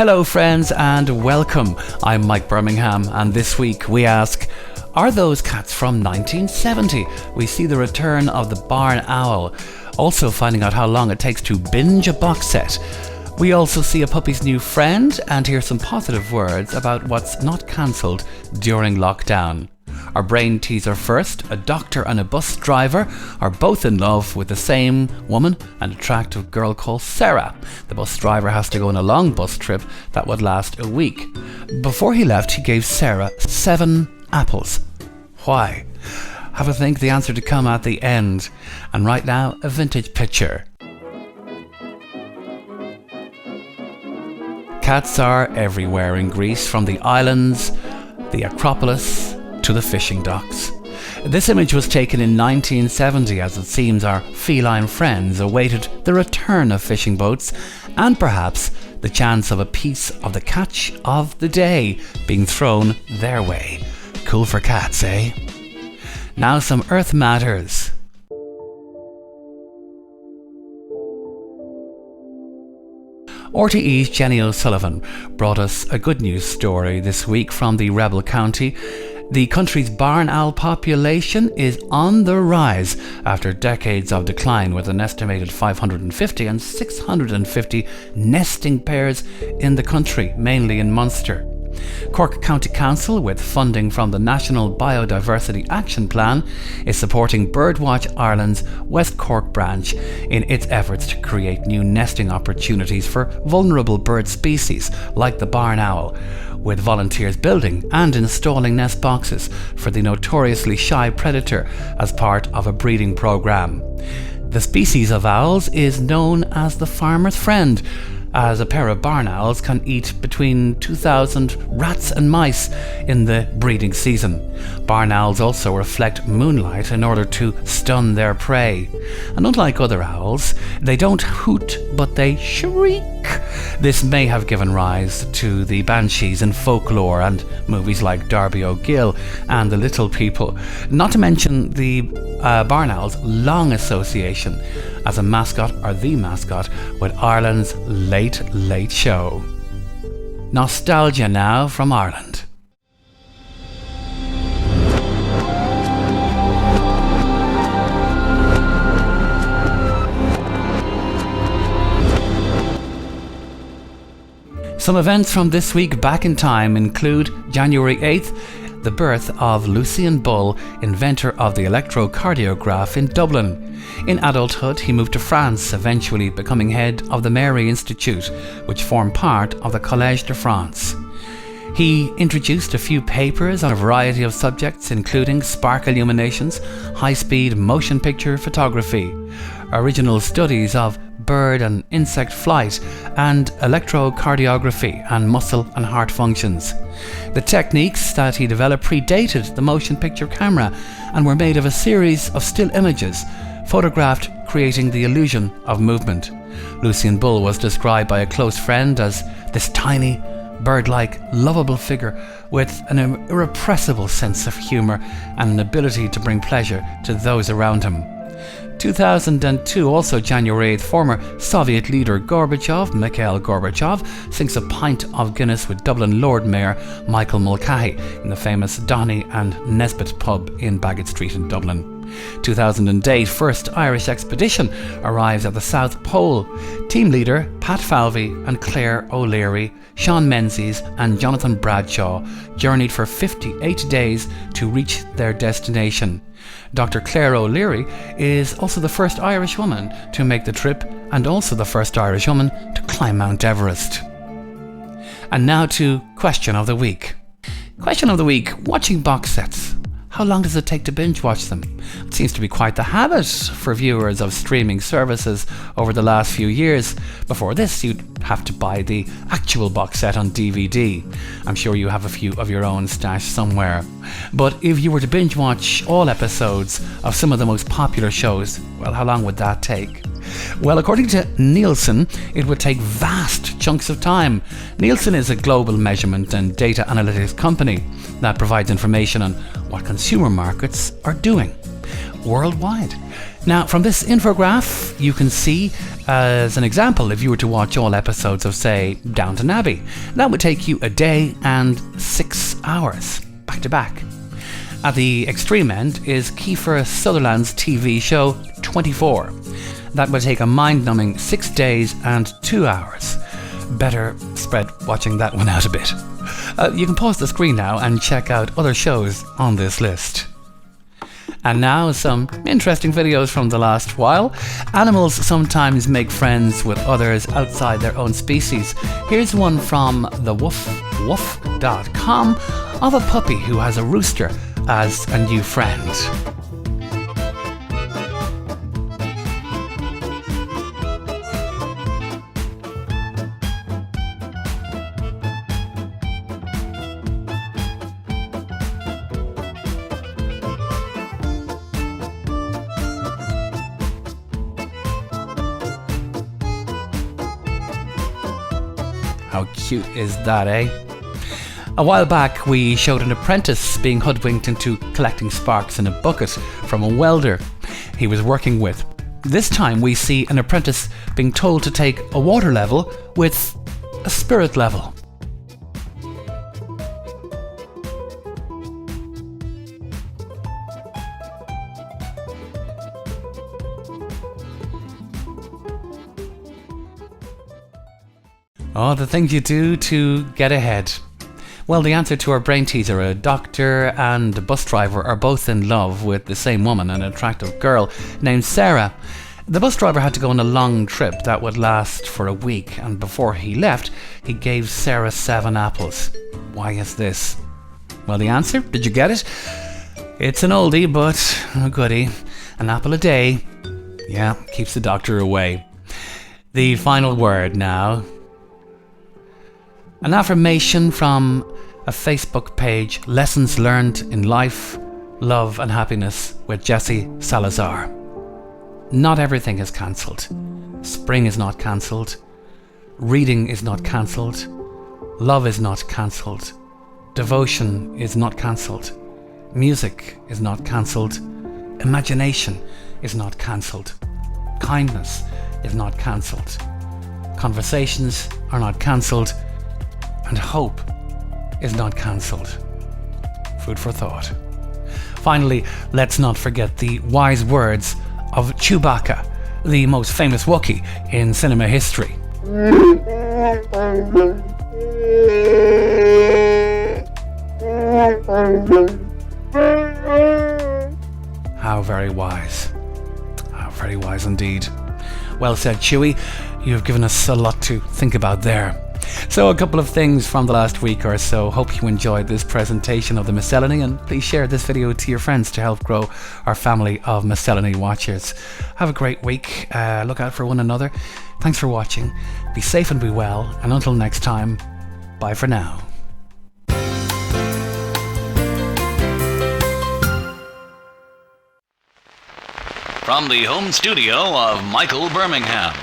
Hello friends and welcome. I'm Mike Bermingham and this week we ask, are those cats from 1970? We see the return of the barn owl, also finding out how long it takes to binge a box set. We also see a puppy's new friend and hear some positive words about what's not cancelled during lockdown. Our brain teaser first, a doctor and a bus driver are both in love with the same woman, an attractive girl called Sarah. The bus driver has to go on a long bus trip that would last a week. Before he left, he gave Sarah 7 apples. Why? Have a think, the answer to come at the end. And right now, a vintage picture. Cats are everywhere in Greece, from the islands, the Acropolis, to the fishing docks. This image was taken in 1970 as it seems our feline friends awaited the return of fishing boats and perhaps the chance of a piece of the catch of the day being thrown their way. Cool for cats, eh? Now some Earth matters. RTE's Jenny O'Sullivan brought us a good news story this week from the Rebel County. The country's barn owl population is on the rise after decades of decline, with an estimated 550 and 650 nesting pairs in the country, mainly in Munster. Cork County Council, with funding from the National Biodiversity Action Plan, is supporting Birdwatch Ireland's West Cork branch in its efforts to create new nesting opportunities for vulnerable bird species like the barn owl, with volunteers building and installing nest boxes for the notoriously shy predator as part of a breeding programme. The species of owls is known as the farmer's friend, as a pair of barn owls can eat between 2,000 rats and mice in the breeding season. Barn owls also reflect moonlight in order to stun their prey. And unlike other owls, they don't hoot, but they shriek. This may have given rise to the banshees in folklore and movies like Darby O'Gill and The Little People, not to mention the barn owl's long association as a mascot, or the mascot, with Ireland's Late Late Show. Nostalgia now from Ireland. Some events from this week back in time include January 8th, the birth of Lucien Bull, inventor of the electrocardiograph in Dublin. In adulthood, he moved to France, eventually becoming head of the Mary Institute, which formed part of the Collège de France. He introduced a few papers on a variety of subjects, including spark illuminations, high-speed motion picture photography, original studies of bird and insect flight, and electrocardiography and muscle and heart functions. The techniques that he developed predated the motion picture camera and were made of a series of still images photographed, creating the illusion of movement. Lucien Bull was described by a close friend as this tiny, bird-like, lovable figure with an irrepressible sense of humour and an ability to bring pleasure to those around him. 2002, also January 8th, former Soviet leader Mikhail Gorbachev, sinks a pint of Guinness with Dublin Lord Mayor Michael Mulcahy in the famous Donny and Nesbitt pub in Baggot Street in Dublin. 2008, first Irish expedition arrives at the South Pole. Team leader Pat Falvey and Claire O'Leary, Sean Menzies and Jonathan Bradshaw journeyed for 58 days to reach their destination. Dr. Claire O'Leary is also the first Irish woman to make the trip and also the first Irish woman to climb Mount Everest. And now to Question of the Week. Question of the Week, watching box sets. How long does it take to binge watch them? It seems to be quite the habit for viewers of streaming services over the last few years. Before this, you'd have to buy the actual box set on DVD. I'm sure you have a few of your own stashed somewhere. But if you were to binge watch all episodes of some of the most popular shows, well, how long would that take? Well, according to Nielsen, it would take vast chunks of time. Nielsen is a global measurement and data analytics company that provides information on what consumer markets are doing worldwide. Now, from this infograph, you can see, as an example, if you were to watch all episodes of, say, Downton Abbey, that would take you a day and 6 hours, back to back. At the extreme end is Kiefer Sutherland's TV show 24. That would take a mind-numbing 6 days and 2 hours. Better spread watching that one out a bit. You can pause the screen now and check out other shows on this list. And now some interesting videos from the last while. Animals sometimes make friends with others outside their own species. Here's one from the woofwoof.com of a puppy who has a rooster as a new friend. How cute is that, eh? A while back we showed an apprentice being hoodwinked into collecting sparks in a bucket from a welder he was working with. This time we see an apprentice being told to take a water level with a spirit level. Oh, the things you do to get ahead. Well, the answer to our brain teaser, a doctor and a bus driver are both in love with the same woman, an attractive girl named Sarah. The bus driver had to go on a long trip that would last for a week, and before he left, he gave Sarah 7 apples. Why is this? Well, the answer, did you get it? It's an oldie, but a goodie. An apple a day, yeah, keeps the doctor away. The final word now. An affirmation from a Facebook page, Lessons Learned in Life, Love and Happiness with Jesse Salazar. Not everything is cancelled. Spring is not cancelled. Reading is not cancelled. Love is not cancelled. Devotion is not cancelled. Music is not cancelled. Imagination is not cancelled. Kindness is not cancelled. Conversations are not cancelled. And hope is not cancelled. Food for thought. Finally, let's not forget the wise words of Chewbacca, the most famous Wookie in cinema history. How very wise. How very wise indeed. Well said, Chewie. You've given us a lot to think about there. So a couple of things from the last week or so. Hope you enjoyed this presentation of the Miscellany, and please share this video to your friends to help grow our family of Miscellany watchers. Have a great week. Look out for one another. Thanks for watching. Be safe and be well. And until next time, bye for now. From the home studio of Michael Bermingham.